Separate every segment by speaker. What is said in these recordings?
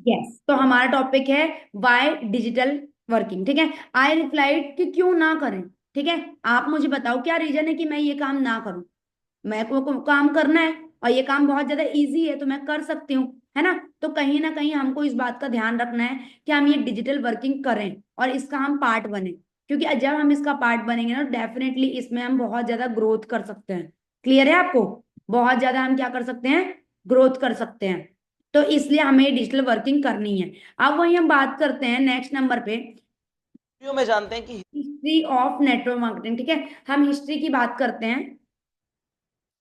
Speaker 1: Yes, तो हमारा topic है वाई डिजिटल वर्किंग। ठीक है, आई रिप्लाइड कि क्यों ना करें। ठीक है, आप मुझे बताओ क्या रीजन है कि मैं ये काम ना करूं। मैं को काम करना है और ये काम बहुत ज्यादा इजी है तो मैं कर सकती हूँ, है ना। तो कहीं ना कहीं हमको इस बात का ध्यान रखना है कि हम ये डिजिटल वर्किंग करें और इसका हम पार्ट बने, क्योंकि जब हम इसका पार्ट बनेंगे ना डेफिनेटली इसमें हम बहुत ज्यादा ग्रोथ कर सकते हैं। क्लियर है आपको? बहुत ज्यादा हम क्या कर सकते हैं, ग्रोथ कर सकते हैं। तो इसलिए हमें डिजिटल वर्किंग करनी है। अब वही हम बात करते हैं नेक्स्ट नंबर पे,
Speaker 2: में जानते हैं कि
Speaker 1: हिस्ट्री ऑफ नेटवर्क मार्केटिंग। ठीक है, हम हिस्ट्री की बात करते हैं।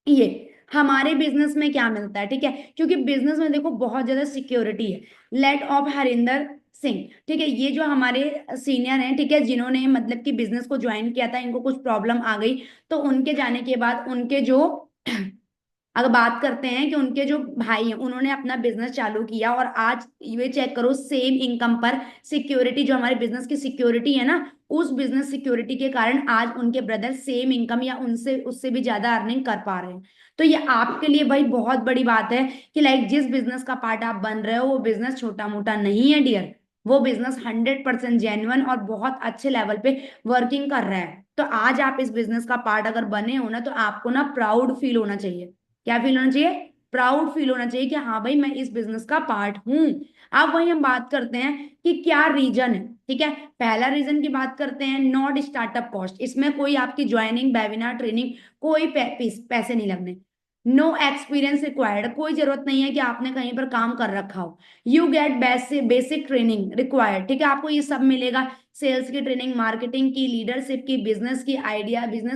Speaker 1: ये हमारे बिजनेस में क्या मिलता है, ठीक है, क्योंकि बिजनेस में देखो बहुत ज्यादा सिक्योरिटी है। लेट ऑफ हरिंदर सिंह, ठीक है, ये जो हमारे सीनियर हैं, ठीक है, जिन्होंने मतलब कि बिजनेस को ज्वाइन किया था, इनको कुछ प्रॉब्लम आ गई, तो उनके जाने के बाद उनके जो अगर बात करते हैं कि उनके जो भाई हैं उन्होंने अपना बिजनेस चालू किया और आज ये चेक करो सेम इनकम पर सिक्योरिटी, जो हमारे बिजनेस की सिक्योरिटी है ना, उस बिजनेस सिक्योरिटी के कारण आज उनके ब्रदर सेम इनकम या उनसे उससे भी ज्यादा अर्निंग कर पा रहे हैं। तो ये आपके लिए भाई बहुत बड़ी बात है कि लाइक जिस बिजनेस का पार्ट आप बन रहे हो वो बिजनेस छोटा मोटा नहीं है डियर। वो बिजनेस 100% जेन्युइन और बहुत अच्छे लेवल पे वर्किंग कर रहा है। तो आज आप इस बिजनेस का पार्ट अगर बने हो ना तो आपको ना प्राउड फील होना चाहिए। क्या फील होना चाहिए? प्राउड फील होना चाहिए कि हाँ भाई मैं इस बिजनेस का पार्ट हूं। अब वही हम बात करते हैं कि क्या रीजन है। ठीक है, पहला रीजन की बात करते हैं, नॉट स्टार्टअप कॉस्ट। इसमें कोई आपकी ज्वाइनिंग वेबिनार ट्रेनिंग कोई पैसे नहीं लगने। नो एक्सपीरियंस रिक्वायर्ड, कोई जरूरत नहीं है कि आपने कहीं पर काम कर रखा हो। You get basic training required, ठीक है, आपको ये सब मिलेगा। सेल्स की ट्रेनिंग, मार्केटिंग की, लीडरशिप की, बिजनेस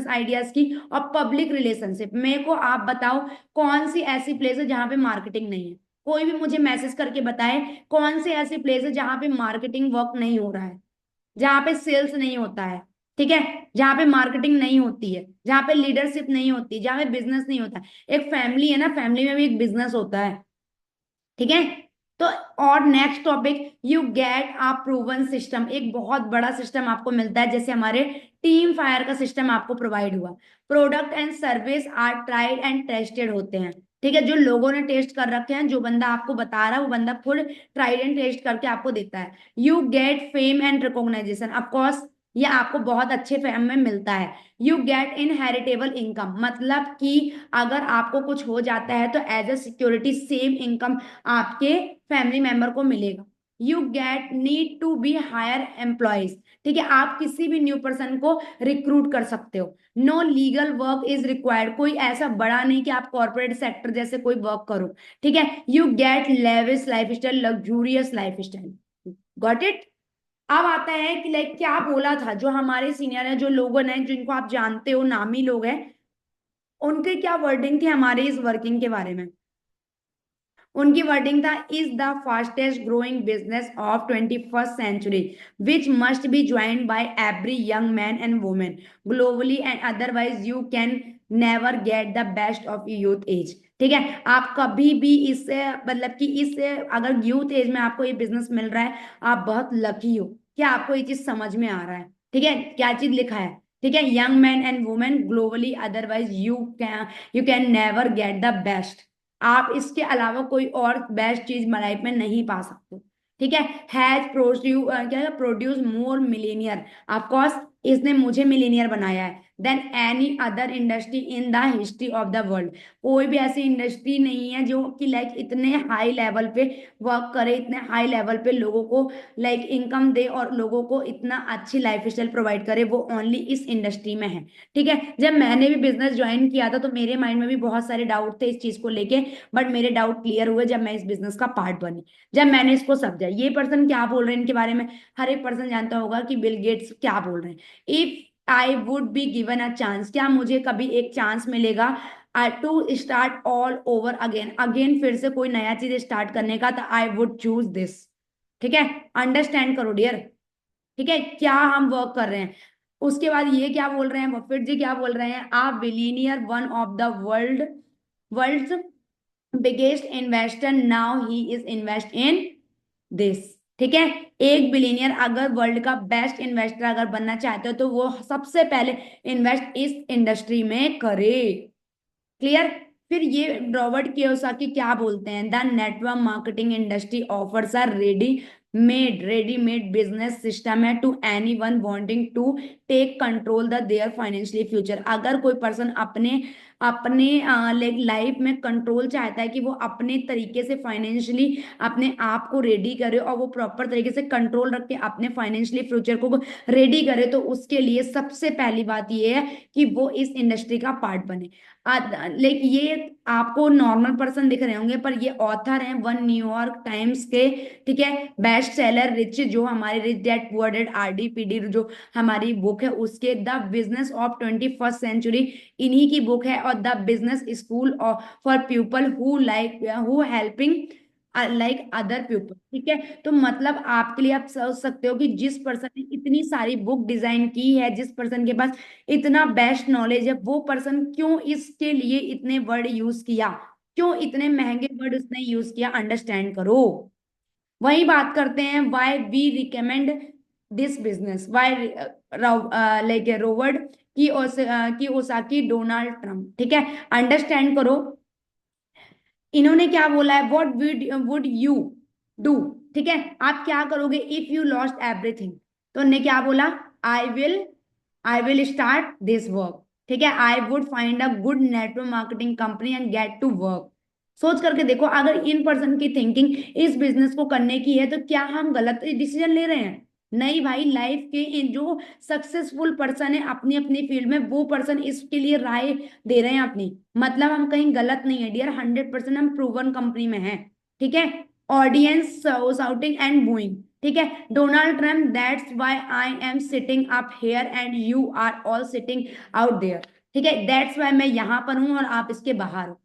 Speaker 1: आइडियाज की और पब्लिक रिलेशनशिप। मेरे को आप बताओ कौन सी ऐसी प्लेस है जहां पे मार्केटिंग नहीं है। कोई भी मुझे मैसेज करके बताए कौन सी ऐसी प्लेस है जहां पे मार्केटिंग वर्क नहीं हो रहा है, जहां पे सेल्स नहीं होता है, ठीक है, जहां पे मार्केटिंग नहीं होती है, जहां पे लीडरशिप नहीं होती, जहां पे बिजनेस नहीं होता है। एक फैमिली है ना, फैमिली में भी एक बिजनेस होता है। ठीक है, तो और next topic, you get a proven system. एक बहुत बड़ा सिस्टम आपको मिलता है, जैसे हमारे टीम फायर का सिस्टम आपको प्रोवाइड हुआ। Product and service are tried and tested होते हैं। ठीक है, जो लोगों ने टेस्ट कर रखे हैं, जो बंदा आपको बता रहा है वो बंदा खुद ट्राइड एंड टेस्ट करके आपको देता है। You get fame and recognition, of course ये आपको बहुत अच्छे फेम में मिलता है। यू गेट इनहेरिटेबल इनकम, मतलब कि अगर आपको कुछ हो जाता है तो as a security same income आपके फैमिली मेंबर को मिलेगा। You get need to be hire employees, ठीक है, आप किसी भी न्यू पर्सन को रिक्रूट कर सकते हो। No legal work is required, कोई ऐसा बड़ा नहीं कि आप कॉर्पोरेट सेक्टर जैसे कोई वर्क करो। ठीक है, you gate lavish life style, luxurious life style. Got it? अब आता है कि लाइक क्या बोला था जो हमारे सीनियर है, जो लोगों ने, जिनको आप जानते हो नामी लोग हैं, उनके क्या वर्डिंग थी हमारे इस वर्किंग के बारे में। उनकी वर्डिंग था, is the fastest growing business of 21st century which must be joined by every young man and women globally and otherwise you can never get the best of youth age. ठीक है, आप कभी भी इससे मतलब कि इससे अगर यूथ एज में आपको ये बिजनेस मिल रहा है, आप बहुत लकी हो। क्या आपको ये चीज समझ में आ रहा है? ठीक है, क्या चीज लिखा है? ठीक है, young man and women globally otherwise you can never get the best. आप इसके अलावा कोई और बेस्ट चीज लाइफ में नहीं पा सकते। ठीक है, हैज क्या produce more millionaire, of course इसने मुझे मिलीनियर बनाया है, then any other industry in the history of the world. कोई भी ऐसी इंडस्ट्री नहीं है जो कि लाइक इतने हाई लेवल पे वर्क करे, इतने हाई लेवल पे लोगों को लाइक इनकम दे और लोगों को इतना अच्छी लाइफ स्टाइल प्रोवाइड करे, वो ओनली इस इंडस्ट्री में है। ठीक है, जब मैंने भी बिजनेस ज्वाइन किया था तो मेरे माइंड में भी बहुत सारे डाउट थे इस चीज को लेके, बट मेरे डाउट क्लियर हुए जब मैं इस बिजनेस का पार्ट बनी, जब मैंने इसको समझा ये पर्सन क्या बोल रहे हैं इनके बारे में। हर एक पर्सन जानता होगा कि बिल गेट्स क्या बोल रहे हैं। If I would be given a chance, क्या मुझे कभी एक चांस मिलेगा to start all over again, again फिर से कोई नया चीज स्टार्ट करने का, तो आई वुड चूज दिस। ठीक है, अंडरस्टैंड करो डियर। ठीक है, क्या हम वर्क कर रहे हैं। उसके बाद ये क्या बोल रहे हैं, बफेट जी क्या बोल रहे हैं, a billionaire one of the world biggest investor, now he is invest in this. ठीक है, एक बिलीनियर अगर वर्ल्ड का बेस्ट इन्वेस्टर अगर बनना चाहते हो तो वो सबसे पहले इन्वेस्ट इस इंडस्ट्री में करे। क्लियर? फिर ये रॉबर्ट कियोसाकी क्या बोलते हैं, the network marketing industry offers are ready made business system है to any one wanting to take control the their financially future. अगर कोई पर्सन अपने अपने लाइफ में कंट्रोल चाहता है कि वो अपने तरीके से फाइनेंशियली अपने आप को रेडी करे और वो प्रॉपर तरीके से कंट्रोल रख के अपने फाइनेंशियली फ्यूचर को रेडी करे, तो उसके लिए सबसे पहली बात ये है कि वो इस इंडस्ट्री का पार्ट बने। लाइक ये आपको नॉर्मल पर्सन दिख रहे होंगे, पर ये ऑथर हैं वन न्यूयॉर्क टाइम्स के, ठीक है, बेस्ट सेलर रिच, जो हमारे rich dad poor dad RDPD जो हमारी बुक है उसके, the business of 21st century इन्हीं की बुक है, और the business school for people who helping like other people. ठीक है, तो मतलब आपके लिए आप सोच सकते हो कि जिस पर्सन ने इतनी सारी बुक डिजाइन की है, जिस पर्सन के पास इतना बेस्ट नॉलेज है, वो पर्सन क्यों इसके लिए इतने वर्ड यूज किया, क्यों इतने महंगे वर्ड उसने यूज किया, अंडरस्टैंड करो। वही बात करते हैं, why we recommend this business, why like Robert Kiyosaki Donald Trump. ठीक है, अंडरस्टैंड करो इन्होंने क्या बोला है, व्हाट वुड यू डू। ठीक है, आप क्या करोगे इफ यू लॉस्ट एवरीथिंग। तो उन्होंने क्या बोला, I will I will start this work. ठीक है, I would find a good network marketing company and get to work. सोच करके देखो, अगर इन पर्सन की थिंकिंग इस बिजनेस को करने की है, तो क्या हम गलत डिसीजन ले रहे हैं? नहीं भाई, लाइफ के इन जो सक्सेसफुल पर्सन है अपनी अपनी फील्ड में, वो पर्सन इसके लिए राय दे रहे हैं अपनी, मतलब हम कहीं गलत नहीं है डियर, 100% हम प्रूवन कंपनी में हैं। ठीक है, ऑडियंस साउटिंग एंड बूइंग। ठीक है, Donald Trump, that's why I am sitting up here and you are all sitting out there. ठीक है, दैट्स व्हाई मैं यहाँ पर हूँ और आप इसके बाहर हो।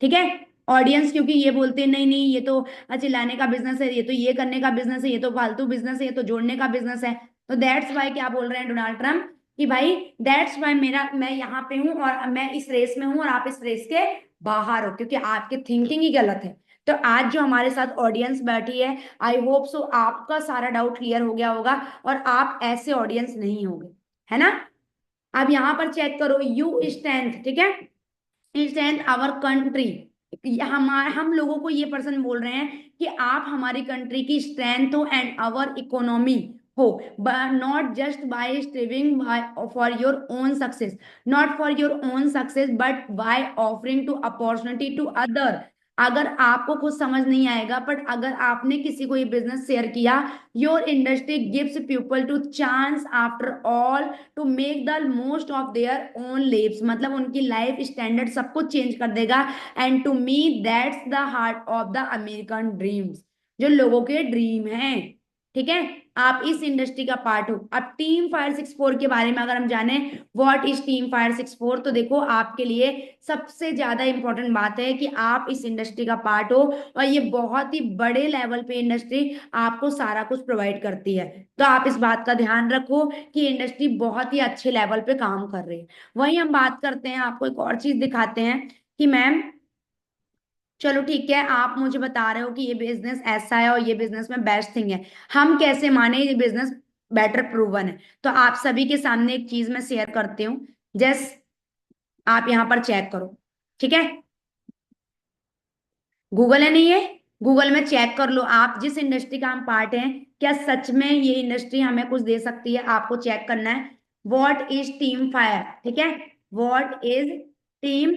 Speaker 1: ठीक है, ऑडियंस क्योंकि ये बोलते हैं नहीं नहीं ये तो चिल्लाने का बिजनेस है, ये तो ये करने का बिजनेस है, ये तो फालतू बिजनेस है, ये तो जोड़ने का बिजनेस है। तो दैट्स वाई क्या बोल रहे हैं डोनाल्ड ट्रम्प कि भाई दैट्स वाई मैं यहाँ पे हूँ और मैं इस रेस में हूँ और आप इस रेस के बाहर हो, क्योंकि आपकी थिंकिंग ही गलत है। तो आज जो हमारे साथ ऑडियंस बैठी है, आई होप सो आपका सारा डाउट क्लियर हो गया होगा और आप ऐसे ऑडियंस नहीं होंगे, है ना। अब यहाँ पर चेक करो, यू स्ट्रेंथ, ठीक है, स्ट्रेंथ आवर कंट्री। हम लोगों को ये पर्सन बोल रहे हैं कि आप हमारी कंट्री की स्ट्रेंथ हो एंड आवर इकोनॉमी हो, not just by striving for your own success, not for your own success but by offering to opportunity to other. अगर आपको कुछ समझ नहीं आएगा, बट अगर आपने किसी को ये बिजनेस शेयर किया, your industry gives people to chance after all to make the most of their own lifes, मतलब उनकी लाइफ स्टैंडर्ड सब कुछ चेंज कर देगा। And to me that's the heart of the American dreams, जो लोगों के ड्रीम हैं। ठीक है, आप इस इंडस्ट्री का पार्ट हो। अब टीम फायर 64 के बारे में अगर हम जाने, व्हाट इज टीम फायर 64, तो देखो आपके लिए सबसे ज्यादा इंपॉर्टेंट बात है कि आप इस इंडस्ट्री का पार्ट हो, और ये बहुत ही बड़े लेवल पे इंडस्ट्री आपको सारा कुछ प्रोवाइड करती है। तो आप इस बात का ध्यान रखो कि इंडस्ट्री बहुत ही अच्छे लेवल पे काम कर रही है। वही हम बात करते हैं, आपको एक और चीज दिखाते हैं कि मैम चलो ठीक है, आप मुझे बता रहे हो कि ये बिजनेस ऐसा है और ये बिजनेस में बेस्ट थिंग है, हम कैसे माने ये बिजनेस बेटर प्रूवन है। तो आप सभी के सामने एक चीज मैं शेयर करती हूँ, जस्ट आप यहाँ पर चेक करो। ठीक है, गूगल है नहीं है, गूगल में चेक कर लो आप जिस इंडस्ट्री का हम पार्ट हैं, क्या सच में ये इंडस्ट्री हमें कुछ दे सकती है, आपको चेक करना है। व्हाट इज टीम फायर, ठीक है, what is team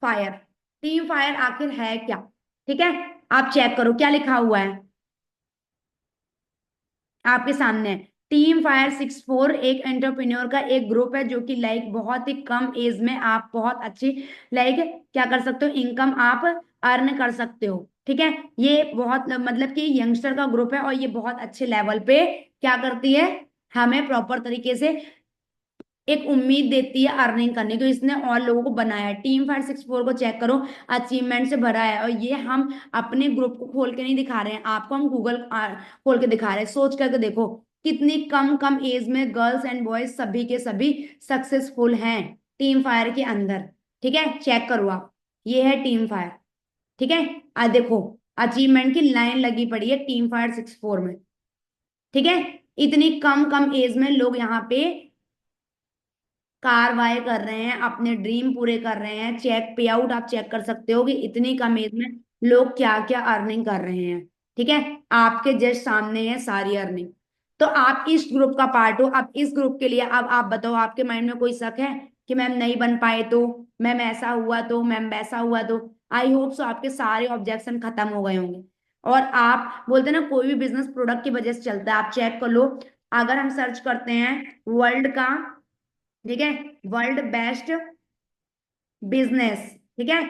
Speaker 1: fire, team fire आखिर है क्या। ठीक है, आप चेक करो क्या लिखा हुआ है आपके सामने। टीम फायर 64 एक एंटरप्रेन्योर का एक ग्रुप है, जो कि लाइक बहुत ही कम एज में आप बहुत अच्छी लाइक क्या कर सकते हो, इनकम आप अर्न कर सकते हो। ठीक है, ये बहुत मतलब कि यंगस्टर का ग्रुप है और ये बहुत अच्छे लेवल पे क्या करती है, हमें प्रॉपर तरीके से एक उम्मीद देती है अर्निंग करने की। इसने और लोगों को बनाया है, टीम फायर 64 को चेक करो, अचीवमेंट से भरा है, और ये हम अपने ग्रुप को खोल के नहीं दिखा रहे हैं आपको, हम गूगल खोल के दिखा रहे हैं। सोच करके देखो कितनी कम कम एज में गर्ल्स एंड बॉयज सभी के सभी सक्सेसफुल हैं टीम फायर के अंदर। ठीक है, चेक करो आप, ये है टीम फायर। ठीक है, देखो अचीवमेंट की लाइन लगी पड़ी है टीम फायर 64 में। ठीक है, इतनी कम कम एज में लोग यहाँ पे कार्रवाई कर रहे हैं, अपने ड्रीम पूरे कर रहे हैं। चेक पे आउट आप चेक कर सकते हो कि इतनी कम एज में लोग क्या क्या अर्निंग कर रहे हैं। ठीक है, आपके जस्ट सामने है सारी अर्निंग। तो आप इस ग्रुप का पार्ट हो। अब इस ग्रुप के लिए अब आप बताओ, आपके माइंड में कोई शक है कि मैम नहीं बन पाए तो, मैम ऐसा हुआ तो, मैम वैसा हुआ तो? आई होप सो आपके सारे ऑब्जेक्शन खत्म हो गए होंगे। और आप बोलते हैं ना, कोई भी बिजनेस प्रोडक्ट की वजह से चलता है। आप चेक कर लो, अगर हम सर्च करते हैं वर्ल्ड का, ठीक है, वर्ल्ड बेस्ट बिजनेस, ठीक है,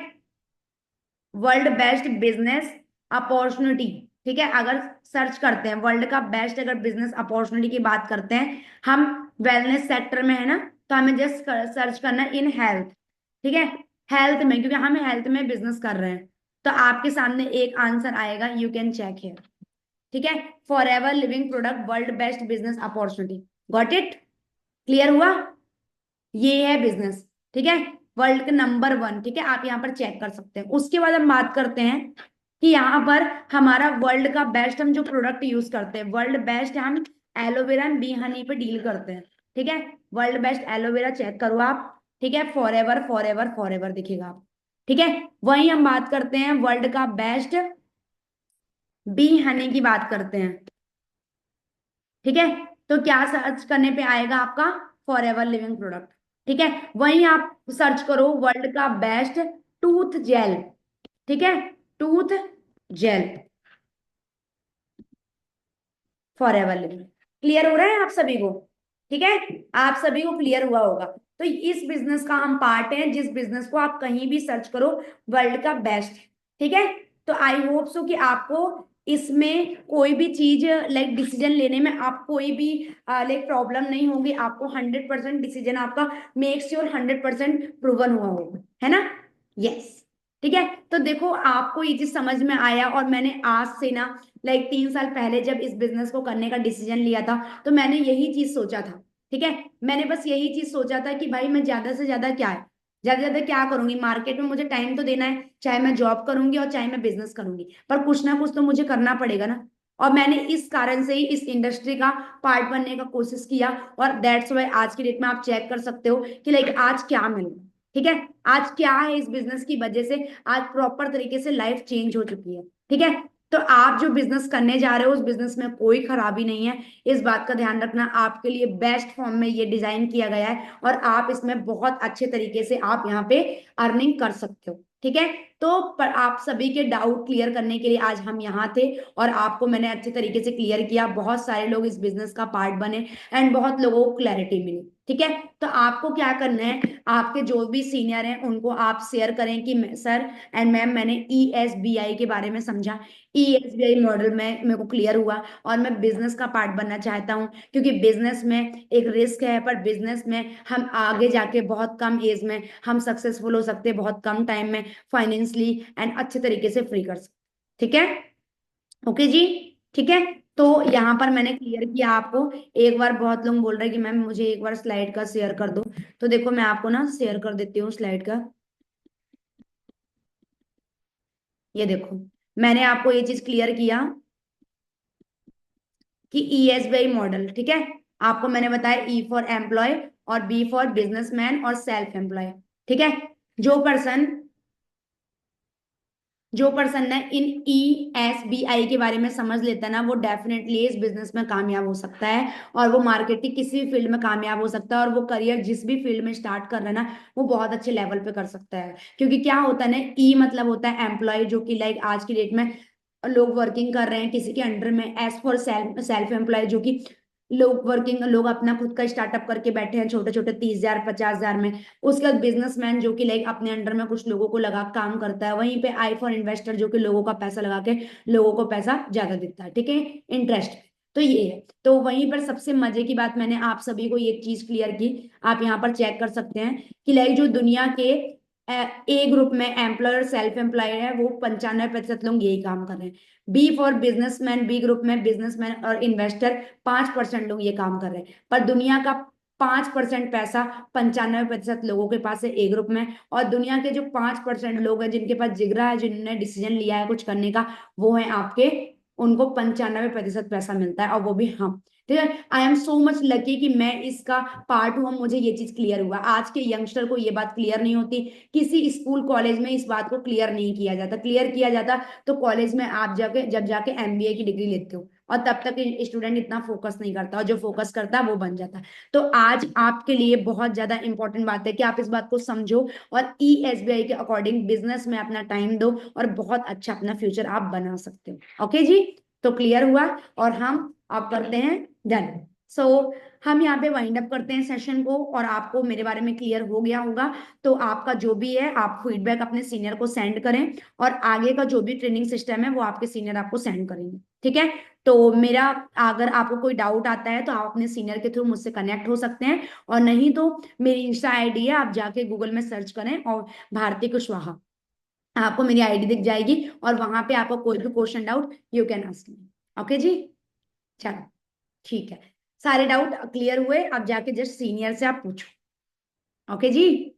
Speaker 1: वर्ल्ड बेस्ट बिजनेस अपॉर्चुनिटी, ठीक है, अगर सर्च करते हैं वर्ल्ड का बेस्ट अगर बिजनेस अपॉर्चुनिटी की बात करते हैं, हम वेलनेस सेक्टर में है ना, तो हमें जस्ट सर्च करना है इन हेल्थ। ठीक है, हेल्थ में, क्योंकि हम हेल्थ में बिजनेस कर रहे हैं, तो आपके सामने एक आंसर आएगा, यू कैन चेक हियर। ठीक है, forever living product world best business opportunity. Got it? Clear हुआ? ये है बिजनेस, ठीक है, वर्ल्ड के नंबर वन। ठीक है, आप यहाँ पर चेक कर सकते हैं। उसके बाद हम बात करते हैं कि यहाँ पर हमारा वर्ल्ड का बेस्ट हम जो प्रोडक्ट यूज करते हैं, वर्ल्ड बेस्ट हम एलोवेरा एंड बी हनी पे डील करते हैं। ठीक है, वर्ल्ड बेस्ट एलोवेरा चेक करो आप। ठीक है, for ever for ever for ever दिखेगा आप। ठीक है, वही हम बात करते हैं वर्ल्ड का बेस्ट बी हनी की बात करते हैं। ठीक है, तो क्या सर्च करने पे आएगा आपका? For ever living product. ठीक है, वहीं आप सर्च करो वर्ल्ड का बेस्ट टूथ जेल। ठीक है, tooth gel forever living. Clear हो रहा है आप सभी को? ठीक है, आप सभी को क्लियर हुआ होगा। तो इस बिजनेस का हम पार्ट हैं, जिस बिजनेस को आप कहीं भी सर्च करो वर्ल्ड का बेस्ट। ठीक है, तो आई होप सो कि आपको इसमें कोई भी चीज लाइक डिसीजन लेने में आप कोई भी लाइक प्रॉब्लम नहीं होगी। आपको 100% डिसीजन आपका मेक श्योर 100% प्रूवन हुआ होगा, है ना? यस। ठीक है, तो देखो आपको ये चीज समझ में आया। और मैंने आज से ना लाइक 3 साल पहले जब इस बिजनेस को करने का डिसीजन लिया था, तो मैंने यही चीज सोचा था। ठीक है, मैंने बस यही चीज सोचा था कि भाई मैं ज्यादा से ज्यादा क्या है, ज्यादा से ज्यादा क्या करूंगी मार्केट में, मुझे टाइम तो देना है, चाहे मैं जॉब करूंगी और चाहे मैं बिजनेस करूंगी, पर कुछ ना कुछ तो मुझे करना पड़ेगा ना। और मैंने इस कारण से ही इस इंडस्ट्री का पार्ट बनने का कोशिश किया। और दैट्स वाई आज की डेट में आप चेक कर सकते हो कि लाइक आज क्या मिल रहा है। ठीक है, आज क्या है, इस बिजनेस की वजह से आज प्रॉपर तरीके से लाइफ चेंज हो चुकी है। ठीक है, तो आप जो बिजनेस करने जा रहे हो उस बिजनेस में कोई खराबी नहीं है। इस बात का ध्यान रखना, आपके लिए बेस्ट फॉर्म में ये डिजाइन किया गया है और आप इसमें बहुत अच्छे तरीके से आप यहाँ पे अर्निंग कर सकते हो। ठीक है, तो पर आप सभी के डाउट क्लियर करने के लिए आज हम यहाँ थे और आपको मैंने अच्छे तरीके से क्लियर किया। बहुत सारे लोग इस बिजनेस का पार्ट बने एंड बहुत लोगों को क्लैरिटी मिली। ठीक है, तो आपको क्या करना है, आपके जो भी सीनियर हैं उनको आप शेयर करें कि सर एंड मैम मैंने ESBI के बारे में समझा, ESBI मॉडल में मेरे को क्लियर हुआ और मैं बिजनेस का पार्ट बनना चाहता हूँ। क्योंकि बिजनेस में एक रिस्क है, पर बिजनेस में हम आगे जाके बहुत कम एज में हम सक्सेसफुल हो सकते हैं, बहुत कम टाइम में फाइनेंशियली एंड अच्छे तरीके से फ्री कर सकते। ठीक है, ओके जी। ठीक है, तो यहाँ पर मैंने क्लियर किया आपको। एक बार बहुत लोग बोल रहे हैं कि मैम मुझे एक बार स्लाइड का शेयर कर दो, तो देखो मैं आपको ना शेयर कर देती हूँ स्लाइड का। ये देखो, मैंने आपको ये चीज क्लियर किया कि ESBI मॉडल। ठीक है, आपको मैंने बताया E फॉर एम्प्लॉय और B फॉर बिजनेसमैन और सेल्फ एम्प्लॉय। ठीक है, जो पर्सन जो पर्सन ना इन ESBI के बारे में समझ लेता है ना, वो डेफिनेटली इस बिजनेस में कामयाब हो सकता है और वो मार्केट की किसी भी फील्ड में कामयाब हो सकता है और वो करियर जिस भी फील्ड में स्टार्ट कर रहा है ना, वो बहुत अच्छे लेवल पे कर सकता है। क्योंकि क्या होता है ना, ई मतलब होता है एम्प्लॉय, जो कि लाइक आज की डेट में लोग वर्किंग कर रहे हैं किसी के अंडर में। S for self self employ, जो कि लोग अपना खुद का स्टार्टअप करके बैठे हैं छोटे छोटे 30,000 50,000 में। उसके बाद बिजनेसमैन जो कि लाइक अपने अंडर में कुछ लोगों को लगा काम करता है। वहीं पे आई फॉर इन्वेस्टर, जो कि लोगों का पैसा लगा के लोगों को पैसा ज्यादा देता है। ठीक है, इंटरेस्ट। तो ये है, तो वहीं पर सबसे मजे की बात मैंने आप सभी को एक चीज क्लियर की। आप यहाँ पर चेक कर सकते हैं कि लाइक जो दुनिया के ए ग्रुप में एम्प्लॉयर सेल्फ एम्प्लॉयड है, वो 95% लोग यही काम कर रहे हैं। B for businessman, B group में बिजनेसमैन और इन्वेस्टर 5% लोग ये काम कर रहे हैं। पर दुनिया का 5% पैसा 95% लोगों के पास है ए ग्रुप में। और दुनिया के जो 5% लोग हैं जिनके पास जिगरा है, जिन्होंने डिसीजन लिया है कुछ करने का, वो है आपके उनको 95% पैसा मिलता है, और वो भी हम, ठीक है। I am so much lucky कि मैं इसका पार्ट हूँ, मुझे ये चीज क्लियर हुआ। आज के यंगस्टर को ये बात क्लियर नहीं होती, किसी स्कूल कॉलेज में इस बात को क्लियर नहीं किया जाता। क्लियर किया जाता तो कॉलेज में आप जाके जब जाके एमबीए की डिग्री लेते हो, और तब तक स्टूडेंट इतना फोकस नहीं करता, और जो फोकस करता है वो बन जाता है। तो आज आपके लिए बहुत ज्यादा इंपॉर्टेंट बात है कि आप इस बात को समझो, और ई एसबीआई के अकॉर्डिंग बिजनेस में अपना टाइम दो, और बहुत अच्छा अपना फ्यूचर आप बना सकते हो। ओके जी, तो क्लियर हुआ, और हम आप करते हैं डन। सो हम यहाँ पे वाइंड अप करते हैं सेशन को, और आपको मेरे बारे में क्लियर हो गया होगा। तो आपका जो भी है, आप फीडबैक अपने सीनियर को सेंड करें, और आगे का जो भी ट्रेनिंग सिस्टम है वो आपके सीनियर आपको सेंड करेंगे, ठीक है। तो मेरा, अगर आपको कोई डाउट आता है तो आप अपने सीनियर के थ्रू मुझसे कनेक्ट हो सकते हैं, और नहीं तो मेरी इंस्टा आईडी है, आप जाके गूगल में सर्च करें और भारती कुशवाहा, आपको मेरी आईडी दिख जाएगी, और वहां पे आपको कोई भी question doubt you can ask me. Okay जी, चलो ठीक है, सारे डाउट क्लियर हुए, अब जाके जस्ट सीनियर से आप पूछो। ओके जी।